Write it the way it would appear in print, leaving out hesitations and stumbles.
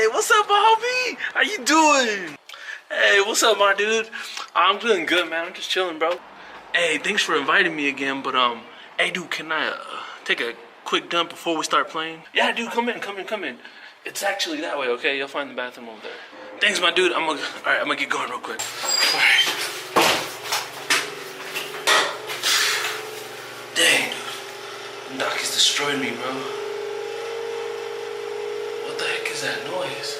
Hey, what's up, homie? How you doing? Hey, what's up, my dude? I'm doing good, man. I'm just chilling, bro. Hey, thanks for inviting me again, but hey, dude, can I take a quick dump before we start playing? Yeah, dude, come in. It's actually that way, okay? You'll find the bathroom over there. Thanks, my dude. All right, I'm gonna get going real quick. All right. Dang, dude. Doc has destroyed me, bro. What the heck is that noise?